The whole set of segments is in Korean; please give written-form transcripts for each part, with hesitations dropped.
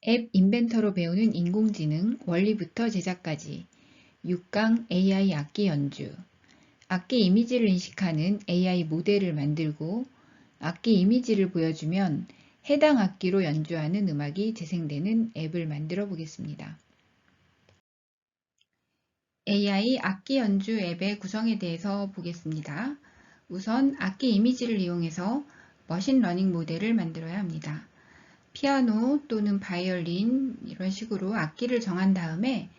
앱 인벤터로 배우는 인공지능 원리부터 제작까지 6강 AI 악기 연주. 악기 이미지를 인식하는 AI 모델을 만들고 악기 이미지를 보여주면 해당 악기로 연주하는 음악이 재생되는 앱을 만들어 보겠습니다. AI 악기 연주 앱의 구성에 대해서 보겠습니다. 우선 악기 이미지를 이용해서 머신러닝 모델을 만들어야 합니다. 피아노 또는 바이올린 이런 식으로 악기를 정한 다음에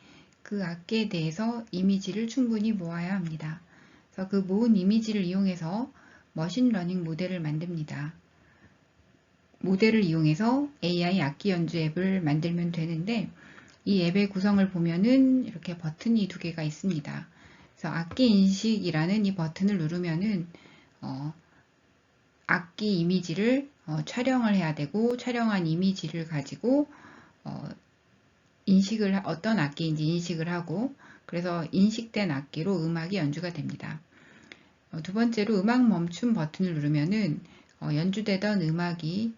그 악기에 대해서 이미지를 충분히 모아야 합니다. 그래서 그 모은 이미지를 이용해서 머신러닝 모델을 만듭니다. 모델을 이용해서 AI 악기 연주 앱을 만들면 되는데 이 앱의 구성을 보면은 이렇게 버튼이 두 개가 있습니다. 그래서 악기 인식이라는 이 버튼을 누르면은 악기 이미지를 촬영을 해야 되고 촬영한 이미지를 가지고 어떤 악기인지 인식을 하고 그래서 인식된 악기로 음악이 연주가 됩니다. 두 번째로 음악 멈춤 버튼을 누르면은 연주되던 음악이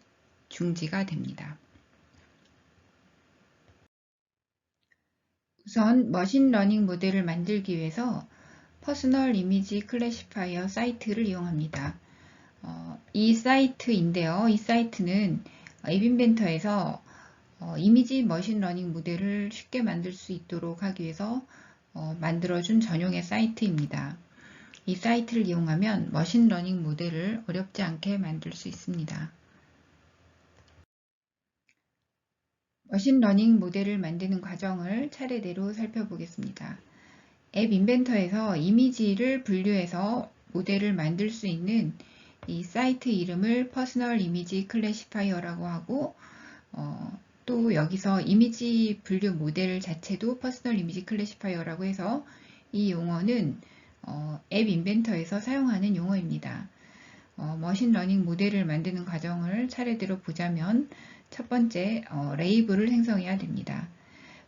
중지가 됩니다. 우선 머신러닝 모델을 만들기 위해서 퍼스널 이미지 클래시파이어 사이트를 이용합니다. 이 사이트인데요. 이 사이트는 앱 인벤터에서 이미지 머신러닝 모델을 쉽게 만들 수 있도록 하기 위해서 만들어준 전용의 사이트입니다. 이 사이트를 이용하면 머신러닝 모델을 어렵지 않게 만들 수 있습니다. 머신러닝 모델을 만드는 과정을 차례대로 살펴보겠습니다. 앱 인벤터에서 이미지를 분류해서 모델을 만들 수 있는 이 사이트 이름을 퍼스널 이미지 클래시파이어라고 하고 또 여기서 이미지 분류 모델 자체도 퍼스널 이미지 클래시파이어라고 해서 이 용어는 앱 인벤터에서 사용하는 용어입니다. 머신러닝 모델을 만드는 과정을 차례대로 보자면 첫 번째 레이블을 생성해야 됩니다.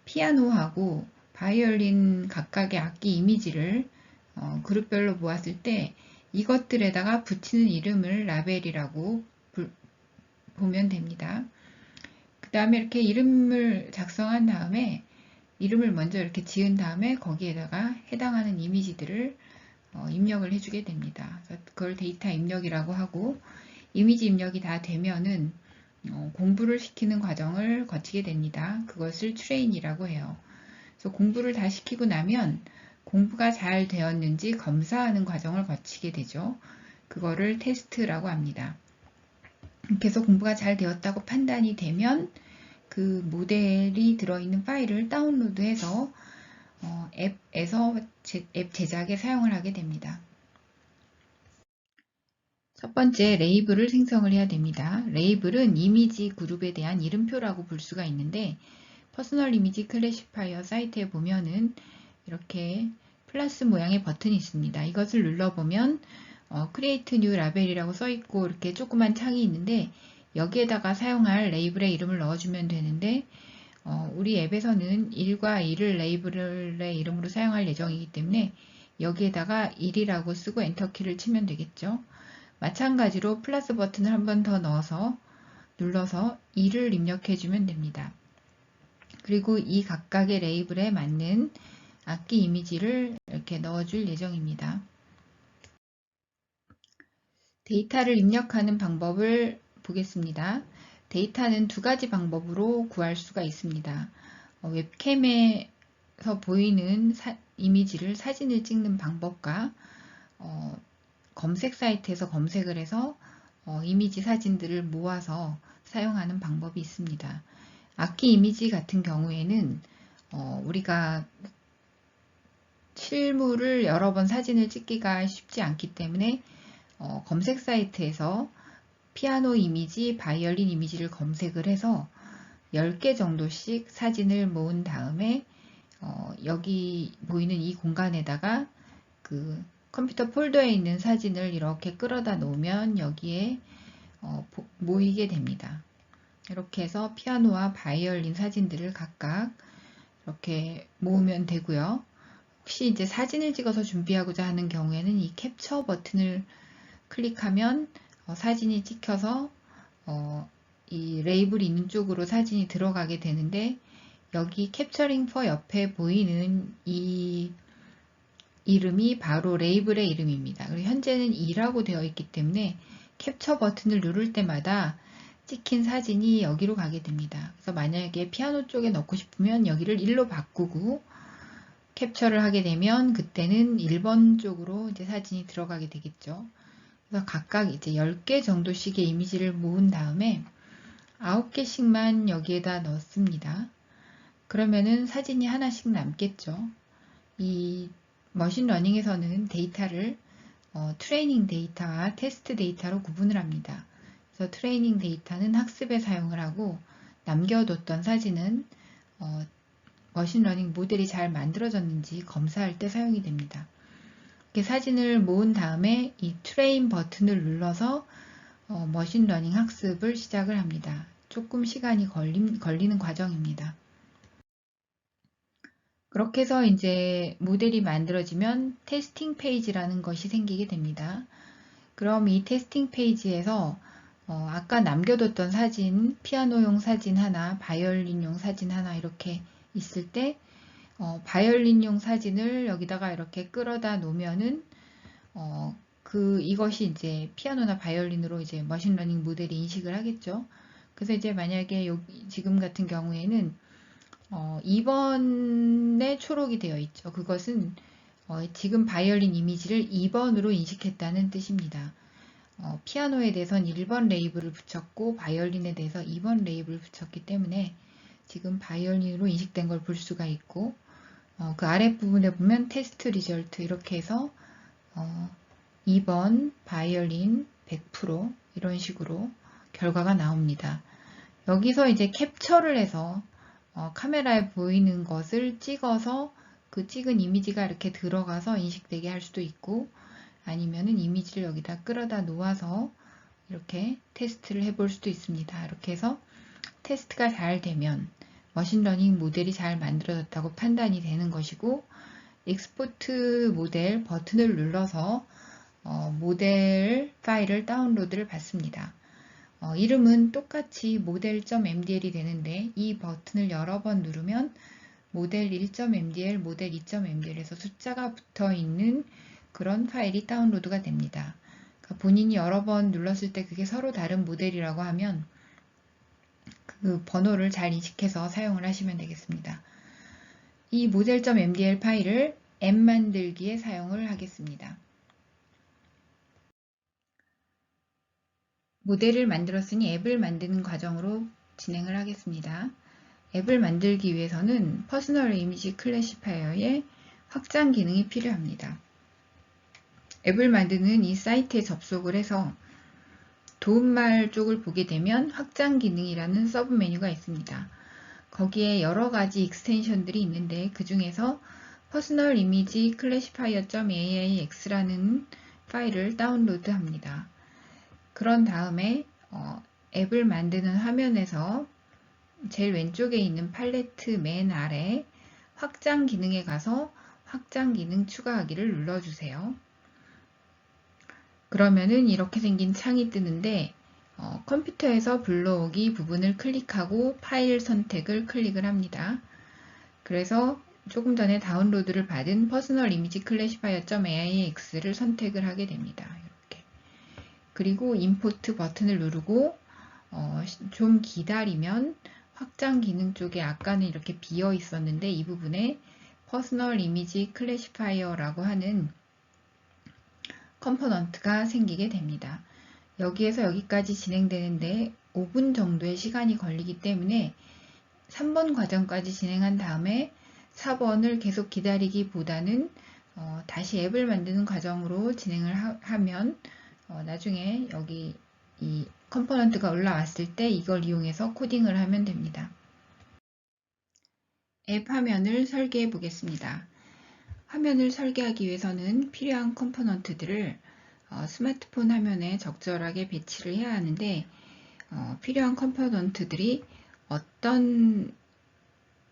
피아노하고 바이올린 각각의 악기 이미지를 그룹별로 모았을 때 이것들에다가 붙이는 이름을 라벨이라고 보면 됩니다. 그 다음에 이렇게 이름을 작성한 다음에 이름을 먼저 이렇게 지은 다음에 거기에다가 해당하는 이미지들을 입력을 해주게 됩니다. 그걸 데이터 입력이라고 하고 이미지 입력이 다 되면은 공부를 시키는 과정을 거치게 됩니다. 그것을 트레인이라고 해요. 그래서 공부를 다 시키고 나면 공부가 잘 되었는지 검사하는 과정을 거치게 되죠. 그거를 테스트라고 합니다. 이렇게 해서 공부가 잘 되었다고 판단이 되면 그 모델이 들어있는 파일을 다운로드해서 앱에서 앱 제작에 사용을 하게 됩니다. 첫 번째 레이블을 생성을 해야 됩니다. 레이블은 이미지 그룹에 대한 이름표라고 볼 수가 있는데 퍼스널 이미지 클래시파이어 사이트에 보면은 이렇게 플러스 모양의 버튼이 있습니다. 이것을 눌러보면 Create New Label이라고 써있고 이렇게 조그만 창이 있는데 여기에다가 사용할 레이블의 이름을 넣어주면 되는데 우리 앱에서는 1과 2를 레이블의 이름으로 사용할 예정이기 때문에 여기에다가 1이라고 쓰고 엔터키를 치면 되겠죠. 마찬가지로 플러스 버튼을 한 번 더 눌러서 2를 입력해주면 됩니다. 그리고 이 각각의 레이블에 맞는 악기 이미지를 이렇게 넣어줄 예정입니다. 데이터를 입력하는 방법을 보겠습니다. 데이터는 두 가지 방법으로 구할 수가 있습니다. 웹캠에서 보이는 이미지를 사진을 찍는 방법과 검색 사이트에서 검색을 해서 이미지 사진들을 모아서 사용하는 방법이 있습니다. 악기 이미지 같은 경우에는 우리가 실물을 여러 번 사진을 찍기가 쉽지 않기 때문에 검색 사이트에서 피아노 이미지, 바이올린 이미지를 검색을 해서 10개 정도씩 사진을 모은 다음에 여기 보이는 이 공간에다가 그 컴퓨터 폴더에 있는 사진을 이렇게 끌어다 놓으면 여기에 모이게 됩니다. 이렇게 해서 피아노와 바이올린 사진들을 각각 이렇게 모으면 되고요. 혹시 이제 사진을 찍어서 준비하고자 하는 경우에는 이 캡처 버튼을 클릭하면 사진이 찍혀서 이 레이블이 있는 쪽으로 사진이 들어가게 되는데, 여기 캡처링 포 옆에 보이는 이 이름이 바로 레이블의 이름입니다. 그리고 현재는 2라고 되어 있기 때문에 캡처 버튼을 누를 때마다 찍힌 사진이 여기로 가게 됩니다. 그래서 만약에 피아노 쪽에 넣고 싶으면 여기를 1로 바꾸고 캡처를 하게 되면 그때는 1번 쪽으로 이제 사진이 들어가게 되겠죠. 그래서 각각 이제 10개 정도씩의 이미지를 모은 다음에 9개씩만 여기에다 넣습니다. 그러면은 사진이 하나씩 남겠죠. 이 머신러닝에서는 데이터를 트레이닝 데이터와 테스트 데이터로 구분을 합니다. 그래서 트레이닝 데이터는 학습에 사용을 하고 남겨뒀던 사진은 머신러닝 모델이 잘 만들어졌는지 검사할 때 사용이 됩니다. 이렇게 사진을 모은 다음에 이 트레인 버튼을 눌러서 머신러닝 학습을 시작을 합니다. 조금 시간이 걸리는 과정입니다. 그렇게 해서 이제 모델이 만들어지면 테스팅 페이지라는 것이 생기게 됩니다. 그럼 이 테스팅 페이지에서 아까 남겨뒀던 사진, 피아노용 사진 하나, 바이올린용 사진 하나 이렇게 있을 때 바이올린용 사진을 여기다가 이렇게 끌어다 놓으면은 이것이 이제 피아노나 바이올린으로 이제 머신러닝 모델이 인식을 하겠죠. 그래서 이제 만약에 지금 같은 경우에는 2번에 초록이 되어 있죠. 그것은 지금 바이올린 이미지를 2번으로 인식했다는 뜻입니다. 피아노에 대해선 1번 레이블을 붙였고 바이올린에 대해서 2번 레이블을 붙였기 때문에 지금 바이올린으로 인식된 걸 볼 수가 있고 그 아랫부분에 보면 테스트 리절트 이렇게 해서 2번 바이올린 100% 이런 식으로 결과가 나옵니다. 여기서 이제 캡처를 해서 카메라에 보이는 것을 찍어서 그 찍은 이미지가 이렇게 들어가서 인식되게 할 수도 있고 아니면은 이미지를 여기다 끌어다 놓아서 이렇게 테스트를 해볼 수도 있습니다. 이렇게 해서 테스트가 잘 되면 머신러닝 모델이 잘 만들어졌다고 판단이 되는 것이고 익스포트 모델 버튼을 눌러서 모델 파일을 다운로드를 받습니다. 이름은 똑같이 model.mdl이 되는데 이 버튼을 여러 번 누르면 모델 1.mdl, 모델 2.mdl에서 숫자가 붙어 있는 그런 파일이 다운로드가 됩니다. 그러니까 본인이 여러 번 눌렀을 때 그게 서로 다른 모델이라고 하면 그 번호를 잘 인식해서 사용을 하시면 되겠습니다. 이 model.mdl 파일을 앱 만들기에 사용을 하겠습니다. 모델을 만들었으니 앱을 만드는 과정으로 진행을 하겠습니다. 앱을 만들기 위해서는 퍼스널 이미지 클래시파이어의 확장 기능이 필요합니다. 앱을 만드는 이 사이트에 접속을 해서 도움말 쪽을 보게 되면 확장 기능이라는 서브 메뉴가 있습니다. 거기에 여러 가지 익스텐션들이 있는데 그 중에서 퍼스널 이미지 classifier.AIX라는 파일을 다운로드 합니다. 그런 다음에 앱을 만드는 화면에서 제일 왼쪽에 있는 팔레트 맨 아래 확장 기능에 가서 확장 기능 추가하기를 눌러주세요. 그러면은 이렇게 생긴 창이 뜨는데 컴퓨터에서 불러오기 부분을 클릭하고 파일 선택을 클릭을 합니다. 그래서 조금 전에 다운로드를 받은 퍼스널 이미지 classifier.AIX를 선택을 하게 됩니다. 이렇게. 그리고 임포트 버튼을 누르고 좀 기다리면 확장 기능 쪽에 아까는 이렇게 비어 있었는데 이 부분에 퍼스널 이미지 클래시파이어라고 하는 컴포넌트가 생기게 됩니다. 여기에서 여기까지 진행되는데 5분 정도의 시간이 걸리기 때문에 3번 과정까지 진행한 다음에 4번을 계속 기다리기보다는 다시 앱을 만드는 과정으로 진행을 하면 나중에 여기 이 컴포넌트가 올라왔을 때 이걸 이용해서 코딩을 하면 됩니다. 앱 화면을 설계해 보겠습니다. 화면을 설계하기 위해서는 필요한 컴포넌트들을 스마트폰 화면에 적절하게 배치를 해야 하는데 필요한 컴포넌트들이 어떤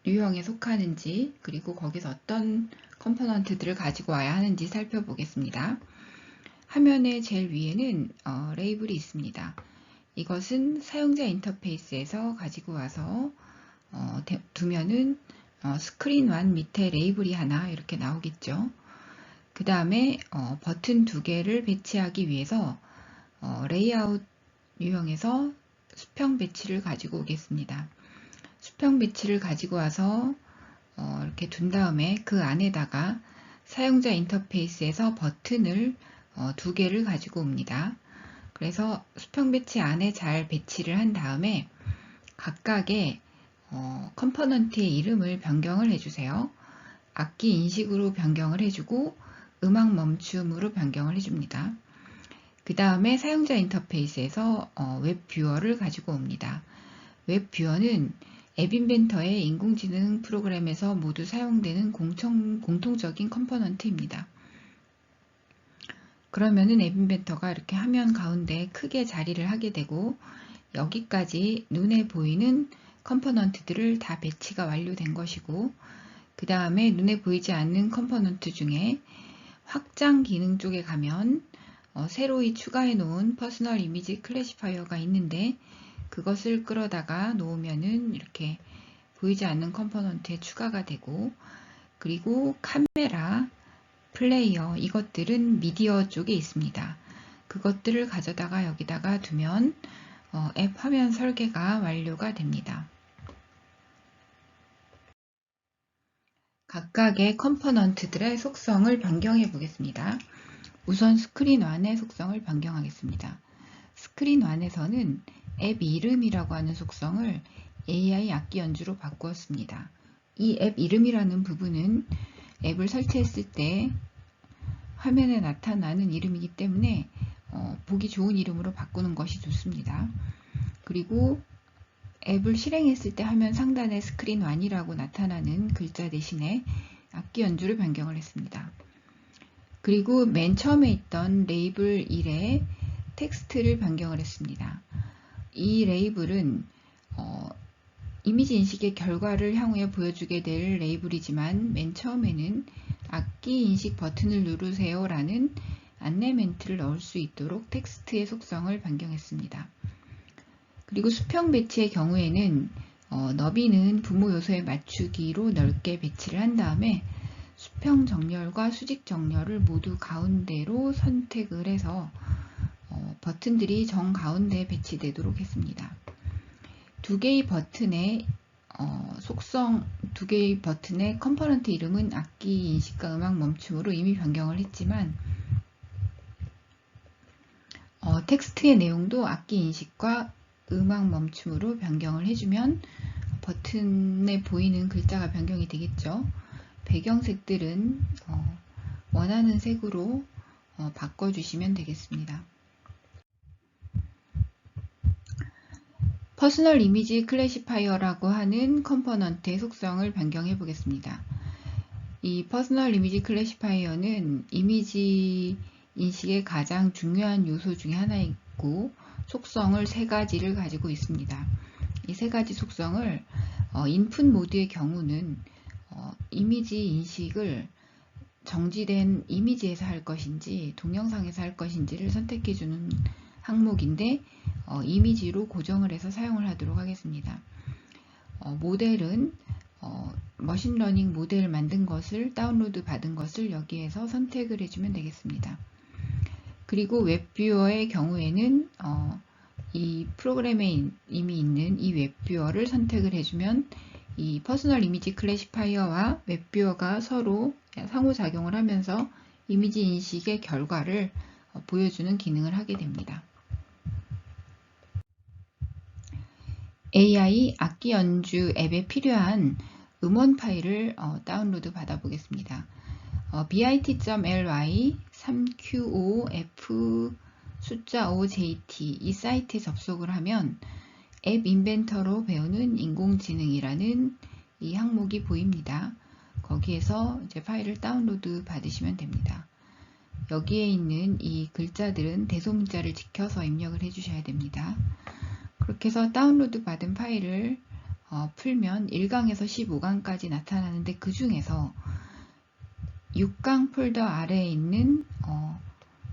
유형에 속하는지 그리고 거기서 어떤 컴포넌트들을 가지고 와야 하는지 살펴보겠습니다. 화면의 제일 위에는 레이블이 있습니다. 이것은 사용자 인터페이스에서 가지고 와서 두면은 스크린 1 밑에 레이블이 하나 이렇게 나오겠죠. 그 다음에 버튼 2개를 배치하기 위해서 레이아웃 유형에서 수평 배치를 가지고 오겠습니다. 수평 배치를 가지고 와서 이렇게 둔 다음에 그 안에다가 사용자 인터페이스에서 버튼을 2개를 가지고 옵니다. 그래서 수평 배치 안에 잘 배치를 한 다음에 각각의 컴포넌트의 이름을 변경을 해주세요. 악기 인식으로 변경을 해주고 음악 멈춤으로 변경을 해줍니다. 그 다음에 사용자 인터페이스에서 웹 뷰어를 가지고 옵니다. 웹 뷰어는 앱 인벤터의 인공지능 프로그램에서 모두 사용되는 공통적인 컴포넌트입니다. 그러면은 앱 인벤터가 이렇게 화면 가운데 크게 자리를 하게 되고 여기까지 눈에 보이는 컴포넌트들을 다 배치가 완료된 것이고 그 다음에 눈에 보이지 않는 컴포넌트 중에 확장 기능 쪽에 가면 새로이 추가해 놓은 퍼스널 이미지 클래시파이어가 있는데 그것을 끌어다가 놓으면은 이렇게 보이지 않는 컴포넌트에 추가가 되고 그리고 카메라, 플레이어 이것들은 미디어 쪽에 있습니다. 그것들을 가져다가 여기다가 두면 앱 화면 설계가 완료가 됩니다. 각각의 컴포넌트들의 속성을 변경해 보겠습니다. 우선 스크린 1의 속성을 변경하겠습니다. 스크린 1에서는 앱 이름이라고 하는 속성을 AI 악기 연주로 바꾸었습니다. 이 앱 이름이라는 부분은 앱을 설치했을 때 화면에 나타나는 이름이기 때문에 보기 좋은 이름으로 바꾸는 것이 좋습니다. 그리고 앱을 실행했을 때 화면 상단에 스크린 1이라고 나타나는 글자 대신에 악기 연주를 변경을 했습니다. 그리고 맨 처음에 있던 레이블 1에 텍스트를 변경을 했습니다. 이 레이블은 이미지 인식의 결과를 향후에 보여주게 될 레이블이지만 맨 처음에는 악기 인식 버튼을 누르세요 라는 안내 멘트를 넣을 수 있도록 텍스트의 속성을 변경했습니다. 그리고 수평 배치의 경우에는 너비는 부모 요소에 맞추기로 넓게 배치를 한 다음에 수평 정렬과 수직 정렬을 모두 가운데로 선택을 해서 버튼들이 정가운데에 배치되도록 했습니다. 두 개의 버튼의 두 개의 버튼의 컴포넌트 이름은 악기 인식과 음악 멈춤으로 이미 변경을 했지만 텍스트의 내용도 악기 인식과 음악 멈춤으로 변경을 해주면 버튼에 보이는 글자가 변경이 되겠죠. 배경색들은 원하는 색으로 바꿔주시면 되겠습니다. 퍼스널 이미지 클래시파이어라고 하는 컴포넌트의 속성을 변경해 보겠습니다. 이 퍼스널 이미지 클래시파이어는 이미지 인식의 가장 중요한 요소 중에 하나이고 속성을 3가지를 가지고 있습니다. 이 3가지 속성을 인풋 모드의 경우는 이미지 인식을 정지된 이미지에서 할 것인지 동영상에서 할 것인지를 선택해주는 항목인데 이미지로 고정을 해서 사용을 하도록 하겠습니다. 모델은 머신러닝 모델 만든 것을 다운로드 받은 것을 여기에서 선택을 해주면 되겠습니다. 그리고 웹뷰어의 경우에는 이 프로그램에 이미 있는 이 웹뷰어를 선택을 해주면 이 퍼스널 이미지 클래시파이어와 웹뷰어가 서로 상호작용을 하면서 이미지 인식의 결과를 보여주는 기능을 하게 됩니다. AI 악기 연주 앱에 필요한 음원 파일을 다운로드 받아 보겠습니다. bit.ly 3q5f 숫자 5jt 이 사이트에 접속을 하면 앱 인벤터로 배우는 인공지능이라는 이 항목이 보입니다. 거기에서 이제 파일을 다운로드 받으시면 됩니다. 여기에 있는 이 글자들은 대소문자를 지켜서 입력을 해주셔야 됩니다. 그렇게 해서 다운로드 받은 파일을 풀면 1강에서 15강까지 나타나는데 그 중에서 6강 폴더 아래에 있는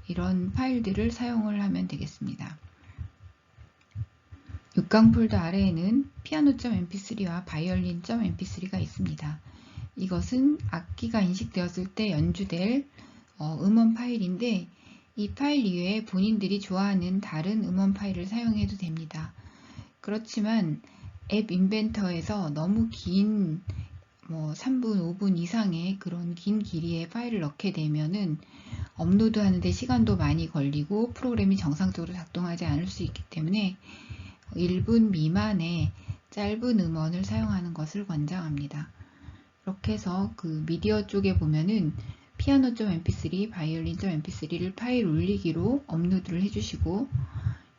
이런 파일들을 사용을 하면 되겠습니다. 6강 폴더 아래에는 피아노.mp3와 바이올린.mp3가 있습니다. 이것은 악기가 인식되었을 때 연주될 음원 파일인데 이 파일 이외에 본인들이 좋아하는 다른 음원 파일을 사용해도 됩니다. 그렇지만 앱 인벤터에서 너무 긴 3분, 5분 이상의 그런 긴 길이의 파일을 넣게 되면은 업로드 하는데 시간도 많이 걸리고 프로그램이 정상적으로 작동하지 않을 수 있기 때문에 1분 미만의 짧은 음원을 사용하는 것을 권장합니다. 이렇게 해서 그 미디어 쪽에 보면은 piano.mp3, violin.mp3를 파일 올리기로 업로드를 해주시고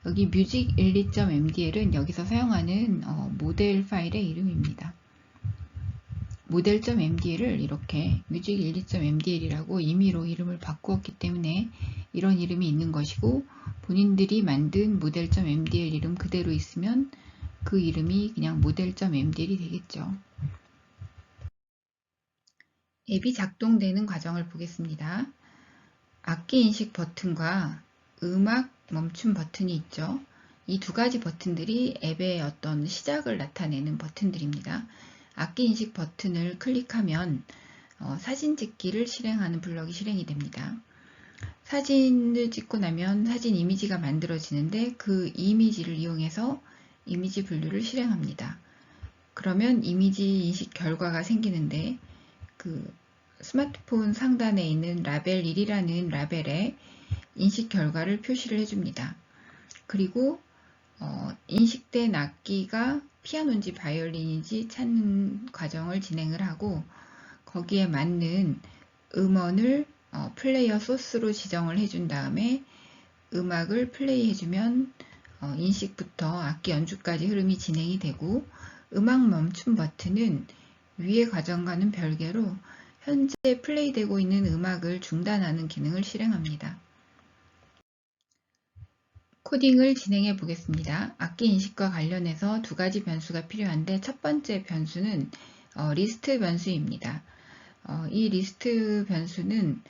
여기 music12.mdl은 여기서 사용하는 모델 파일의 이름입니다. 모델.mdl을 이렇게 music12.mdl이라고 임의로 이름을 바꾸었기 때문에 이런 이름이 있는 것이고 본인들이 만든 모델.mdl 이름 그대로 있으면 그 이름이 그냥 모델.mdl이 되겠죠. 앱이 작동되는 과정을 보겠습니다. 악기 인식 버튼과 음악 멈춤 버튼이 있죠. 이 두 가지 버튼들이 앱의 어떤 시작을 나타내는 버튼들입니다. 악기 인식 버튼을 클릭하면 사진 찍기를 실행하는 블럭이 실행이 됩니다. 사진을 찍고 나면 사진 이미지가 만들어지는데 그 이미지를 이용해서 이미지 분류를 실행합니다. 그러면 이미지 인식 결과가 생기는데 그 스마트폰 상단에 있는 라벨 1이라는 라벨에 인식 결과를 표시를 해줍니다. 그리고 인식된 악기가 피아노인지 바이올린인지 찾는 과정을 진행을 하고 거기에 맞는 음원을 플레이어 소스로 지정을 해준 다음에 음악을 플레이 해주면 인식부터 악기 연주까지 흐름이 진행이 되고 음악 멈춤 버튼은 위의 과정과는 별개로 현재 플레이되고 있는 음악을 중단하는 기능을 실행합니다. 코딩을 진행해 보겠습니다. 악기 인식과 관련해서 두 가지 변수가 필요한데 첫 번째 변수는 리스트 변수입니다. 이 리스트 변수는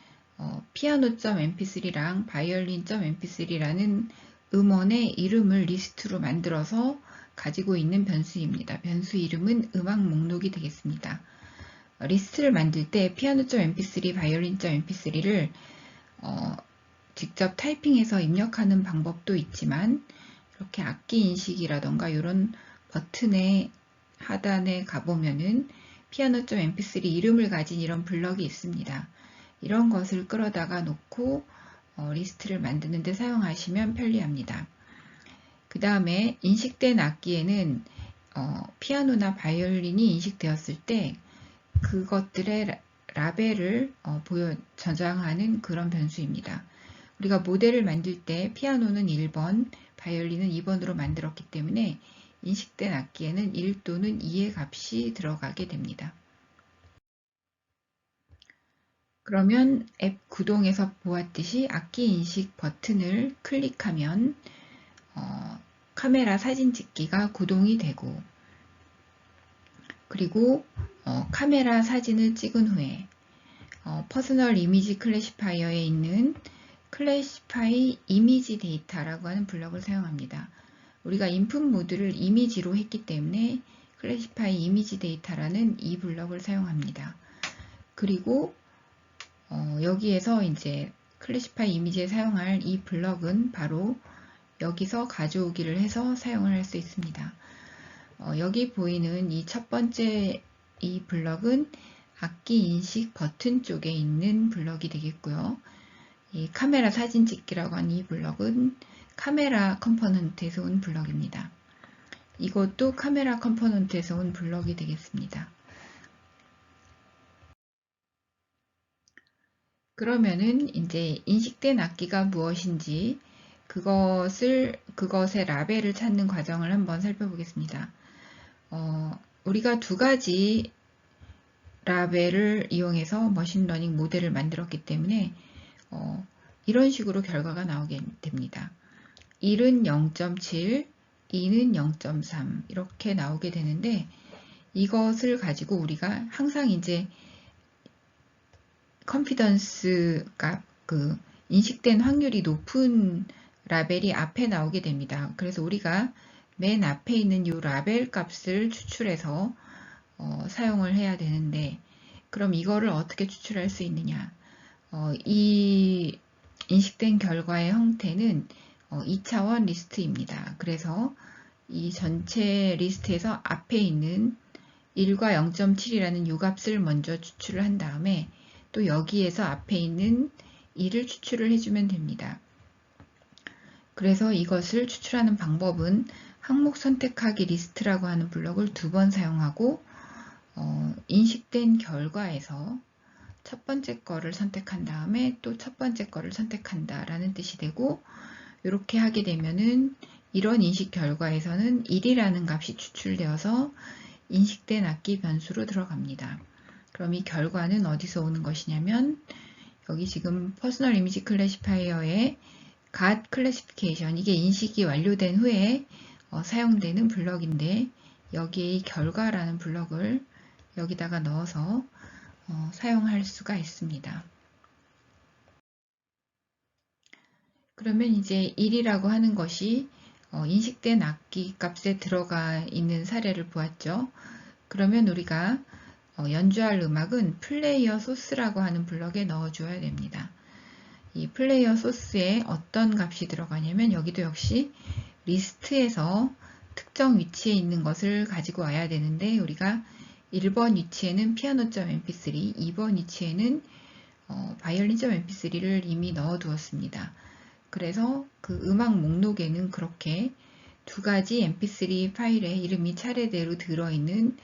piano.mp3랑 violin.mp3라는 음원의 이름을 리스트로 만들어서 가지고 있는 변수입니다. 변수 이름은 음악 목록이 되겠습니다. 리스트를 만들 때 piano.mp3, violin.mp3를 직접 타이핑해서 입력하는 방법도 있지만 이렇게 악기 인식이라던가 이런 버튼의 하단에 가보면은 piano.mp3 이름을 가진 이런 블럭이 있습니다. 이런 것을 끌어다가 놓고 리스트를 만드는 데 사용하시면 편리합니다. 그 다음에 인식된 악기에는 피아노나 바이올린이 인식되었을 때 그것들의 라벨을 저장하는 그런 변수입니다. 우리가 모델을 만들 때 피아노는 1번, 바이올린은 2번으로 만들었기 때문에 인식된 악기에는 1 또는 2의 값이 들어가게 됩니다. 그러면 앱 구동에서 보았듯이 악기 인식 버튼을 클릭하면 카메라 사진 찍기가 구동이 되고 그리고 카메라 사진을 찍은 후에 퍼스널 이미지 클래시파이어에 있는 클래시파이 이미지 데이터라고 하는 블럭을 사용합니다. 우리가 인풋 모드를 이미지로 했기 때문에 클래시파이 이미지 데이터라는 이 블럭을 사용합니다. 그리고 여기에서 이제 클래시파이 이미지에 사용할 이 블럭은 바로 여기서 가져오기를 해서 사용을 할 수 있습니다. 여기 보이는 이 첫 번째 이 블럭은 악기 인식 버튼 쪽에 있는 블럭이 되겠고요. 이 카메라 사진 찍기라고 하는 이 블럭은 카메라 컴포넌트에서 온 블럭입니다. 이것도 카메라 컴포넌트에서 온 블럭이 되겠습니다. 그러면은 이제 인식된 악기가 무엇인지 그것의 라벨을 찾는 과정을 한번 살펴보겠습니다. 우리가 두 가지 라벨을 이용해서 머신러닝 모델을 만들었기 때문에 이런 식으로 결과가 나오게 됩니다. 1은 0.7, 2는 0.3 이렇게 나오게 되는데 이것을 가지고 우리가 항상 이제 컨피던스가 그 인식된 확률이 높은 라벨이 앞에 나오게 됩니다. 그래서 우리가 맨 앞에 있는 이 라벨 값을 추출해서 사용을 해야 되는데, 그럼 이거를 어떻게 추출할 수 있느냐? 이 인식된 결과의 형태는 2차원 리스트입니다. 그래서 이 전체 리스트에서 앞에 있는 1과 0.7이라는 요 값을 먼저 추출을 한 다음에 또 여기에서 앞에 있는 2를 추출을 해주면 됩니다. 그래서 이것을 추출하는 방법은 항목 선택하기 리스트라고 하는 블럭을 2번 사용하고 인식된 결과에서 첫 번째 거를 선택한 다음에 또 첫 번째 거를 선택한다 라는 뜻이 되고, 이렇게 하게 되면은 이런 인식 결과에서는 1이라는 값이 추출되어서 인식된 악기 변수로 들어갑니다. 그럼 이 결과는 어디서 오는 것이냐면, 여기 지금 퍼스널 이미지 클래시파이어의 got 클래시피케이션, 이게 인식이 완료된 후에 사용되는 블럭인데, 여기에 이 결과라는 블럭을 여기다가 넣어서 사용할 수가 있습니다. 그러면 이제 1이라고 하는 것이 인식된 악기 값에 들어가 있는 사례를 보았죠. 그러면 우리가 연주할 음악은 플레이어 소스라고 하는 블럭에 넣어줘야 됩니다. 이 플레이어 소스에 어떤 값이 들어가냐면, 여기도 역시 리스트에서 특정 위치에 있는 것을 가지고 와야 되는데, 우리가 1번 위치에는 piano.mp3, 2번 위치에는 violin.mp3를 이미 넣어 두었습니다. 그래서 그 음악 목록에는 그렇게 두 가지 mp3 파일의 이름이 차례대로 들어있는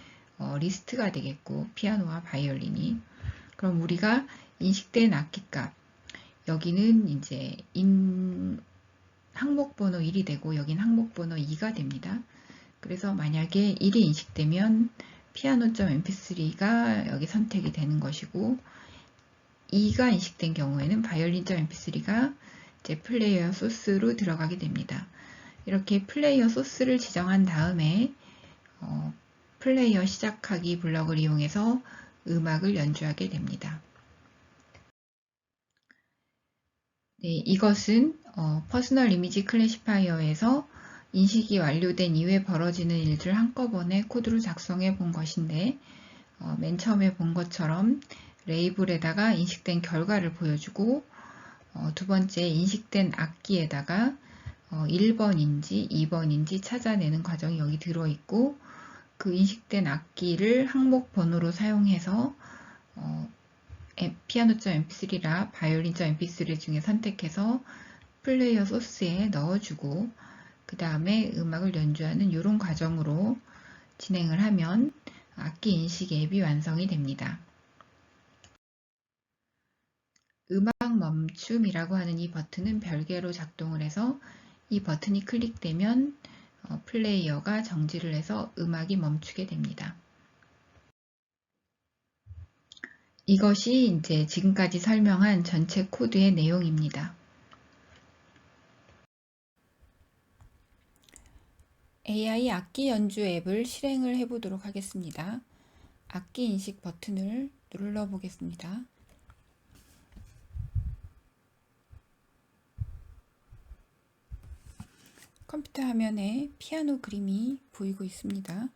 리스트가 되겠고, 피아노와 바이올린이. 그럼 우리가 인식된 악기값, 여기는 이제 항목 번호 1이 되고 여긴 항목 번호 2가 됩니다. 그래서 만약에 1이 인식되면 piano.mp3가 여기 선택이 되는 것이고, 2가 인식된 경우에는 violin.mp3가 이제 플레이어 소스로 들어가게 됩니다. 이렇게 플레이어 소스를 지정한 다음에 플레이어 시작하기 블럭을 이용해서 음악을 연주하게 됩니다. 네, 이것은 퍼스널 이미지 클래시파이어에서 인식이 완료된 이후에 벌어지는 일들을 한꺼번에 코드로 작성해 본 것인데, 맨 처음에 본 것처럼 레이블에다가 인식된 결과를 보여주고, 두 번째 인식된 악기에다가 1번인지 2번인지 찾아내는 과정이 여기 들어있고, 그 인식된 악기를 항목 번호로 사용해서 piano.mp3라 violin.mp3 중에 선택해서 플레이어 소스에 넣어주고, 그 다음에 음악을 연주하는 이런 과정으로 진행을 하면 악기 인식 앱이 완성이 됩니다. 음악 멈춤이라고 하는 이 버튼은 별개로 작동을 해서, 이 버튼이 클릭되면 플레이어가 정지를 해서 음악이 멈추게 됩니다. 이것이 이제 지금까지 설명한 전체 코드의 내용입니다. AI 악기 연주 앱을 실행을 해보도록 하겠습니다. 악기 인식 버튼을 눌러 보겠습니다. 컴퓨터 화면에 피아노 그림이 보이고 있습니다.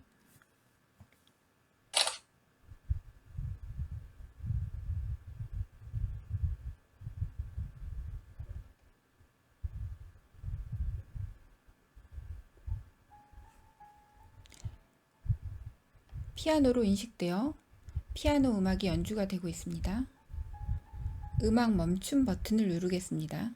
피아노로 인식되어 피아노 음악이 연주가 되고 있습니다. 음악 멈춤 버튼을 누르겠습니다.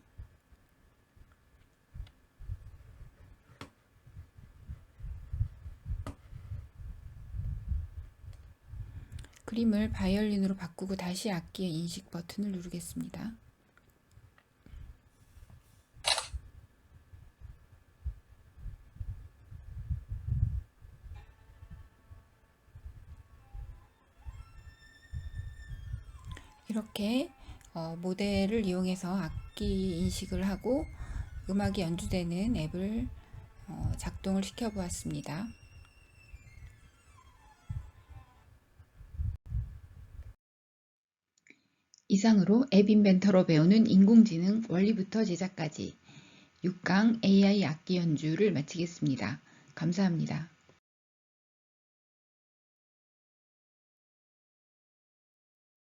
그림을 바이올린으로 바꾸고 다시 악기의 인식 버튼을 누르겠습니다. 이렇게 모델을 이용해서 악기 인식을 하고 음악이 연주되는 앱을 작동을 시켜 보았습니다. 이상으로 앱 인벤터로 배우는 인공지능 원리부터 제작까지 6강 AI 악기 연주를 마치겠습니다. 감사합니다.